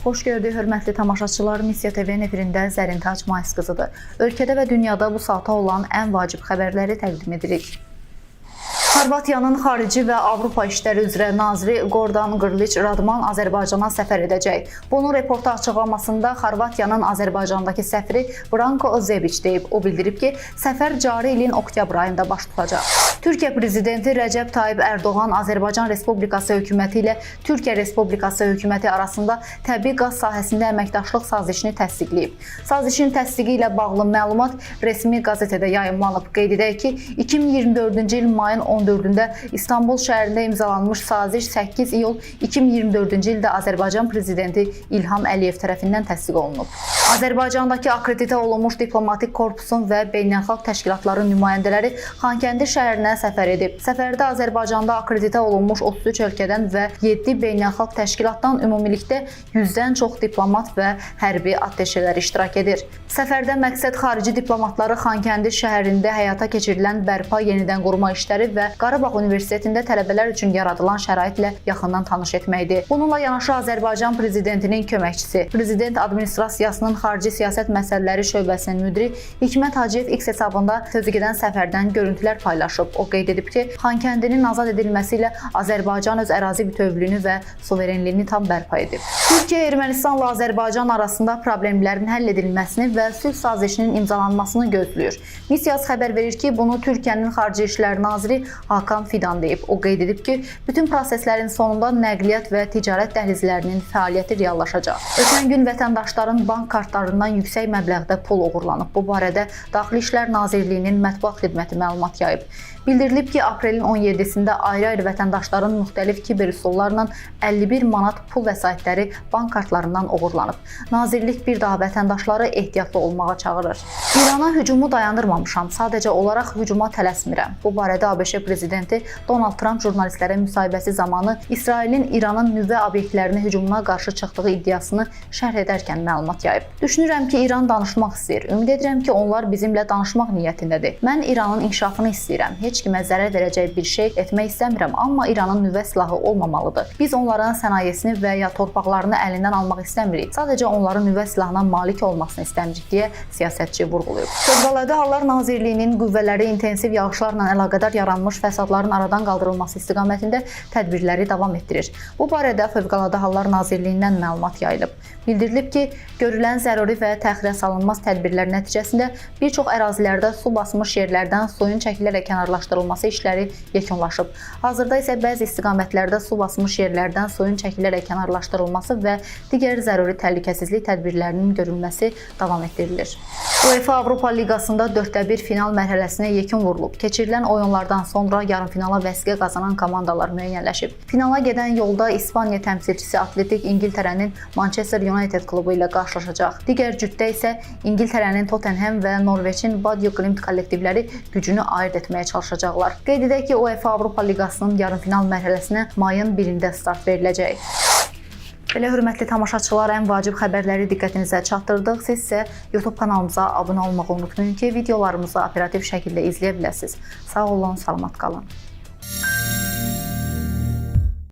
Xoş gördük, hörmətli tamaşaçılar. Missiya TV-nin efirində Zərin Tac Mayıs qızıdır. Ölkədə və dünyada bu saata olan ən vacib xəbərləri təqdim edirik. Xorvatiyanın xarici və Avropa İşləri üzrə naziri Gordan Grliç Radman Azərbaycana səfər edəcək. Bunu reporta açıqlamasında Xorvatiyanın Azərbaycandakı səfiri Branko Zeviç deyib. O bildirib ki, səfər cari ilin oktyabr ayında baş tutacaq. Türkiyə prezidenti Rəcəb Tayyip Ərdoğan Azərbaycan Respublikası hökuməti ilə Türkiyə Respublikası hökuməti arasında təbii qaz sahəsində əməkdaşlıq sazişini təsdiqləyib. Sazişin təsdiqi ilə bağlı məlumat rəsmi qəzetədə yayımlanıb. Qeyd edək ki, 2024-cü il mayın 14-də İstanbul şəhərində imzalanmış saziş 8 iyul 2024-cü ildə Azərbaycan prezidenti İlham Əliyev tərəfindən təsdiq olunub. Azərbaycandakı akreditə olunmuş diplomatik korpusun və beynəlxalq təşkilatların nümayəndələri Xankəndi şəhərinə səfər edib. Səfərdə Azərbaycanda akreditə olunmuş 33 ölkədən və 7 beynəlxalq təşkilatdan ümumilikdə 100-dən çox diplomat və hərbi ateşələr iştirak edir. Səfərdə məqsəd xarici diplomatları Xankəndi şəhərində həyata keçirilən bərpa yenidən qurma işləri və Qarabağ Universitetində tələbələr üçün yaradılan şəraitlə yaxından tanış etməkdir. Bununla yanaşı Azərbaycan prezidentinin köməkçisi, prezident administrasiyasının xarici siyasət məsələləri şöbəsinin müdiri Hikmət Hacıyev X hesabında sözügedən səfərdən görüntülər paylaşıb. O qeyd edib ki, Xankəndinin azad edilməsi ilə Azərbaycan öz ərazi bütövlüyünü və suverenliyini tam bərpa edib. Türkiyə Ermənistanla Azərbaycan arasında problemlərin həll edilməsini və sülh sazişinin imzalanmasını gözləyir. Missiyası xəbər verir ki, bunu Türkiyənin Xarici İşlər Naziri Hakan Fidan deyib. O qeyd edib ki, bütün proseslərin sonunda nəqliyyat və ticarət dəhlizlərinin fəaliyyəti reallaşacaq. Ötən gün vətəndaşların bank kartlarından yüksək məbləğdə pul oğurlanıb. Bu barədə Daxili İşlər Nazirliyinin mətbuat xidməti məlumat yayıb. Bildirilib ki, aprelin 17-sində ayrı-ayrı vətəndaşların müxtəlif kiber üsullarla 51 manat pul vəsaitləri bank kartlarından oğurlanıb. Nazirlik bir daha vətəndaşları ehtiyatlı olmağa çağırır. İrana hücumu dayandırmamışam, sadəcə olaraq hücuma tələsmirəm. Bu barədə ABŞ prezidenti Donald Trump jurnalistlərə müsahibəsi zamanı İsrailin İranın nüvə obyektlərinə hücumuna qarşı çıxdığı iddiasını şərh edərkən məlumat yayıb. Düşünürəm ki, İran danışmaq istəyir. Ümid edirəm ki, onlar bizimlə danışmaq niyyətindədir. Mən İranın inkişafını istəyirəm. Heç kimə zərər verəcək bir şey etmək istəmirəm, amma İranın nüvə silahı olmamalıdır. Biz onların sənayesini və ya torpaqlarını əlindən almaq istəmirik. Sadəcə onların nüvə silahına malik olmasını istəmirik deyə siyasətçi vurğulayıb. Fövqəladə Hallar Nazirliyinin qüvvələri intensiv yağışlarla əlaqədar yaranmış fəsadların aradan qaldırılması istiqamətində tədbirləri davam etdirir. Bu barədə Fövqəladə Hallar Nazirliyindən məlumat yayılıb. Bildirilib ki, görülən zəruri və təxirə salınmaz tədbirlər nəticəsində bir çox ərazilərdə su basmış yerlərdən suyun çəkilərək kənarlaşdırılması işləri yekunlaşıb. Hazırda isə bəzi istiqamətlərdə su basmış yerlərdən suyun çəkilərək kənarlaşdırılması və digər zəruri təhlükəsizlik tədbirlərinin görülməsi davam etdirilir. UEFA Avropa Liqasında 4-1 final mərhələsinə yekun vurulub. Keçirilən oyunlardan sonra yarımfinala vəsqə qazanan komandalar müəyyənləşib. Finala gedən yolda İspaniya təmsilçisi Atletik İngiltərənin Manchester United klubu ilə qarşılaşacaq. Digər cütdə isə İngiltərənin Tottenham və Norveçin Bodø Glimt kollektivləri gücünü ayırd etməyə çalışacaqlar. Qeyd edək ki, UEFA Avropa Liqasının yarımfinal mərhələsinə mayın 1-də start veriləcək. Belə hörmətli tamaşaçılar, ən vacib xəbərləri diqqətinizə çatdırdıq. Siz isə YouTube kanalımıza abunə olmağı unutmayın ki, videolarımızı operativ şəkildə izləyə biləsiniz. Sağ olun, salamat qalın.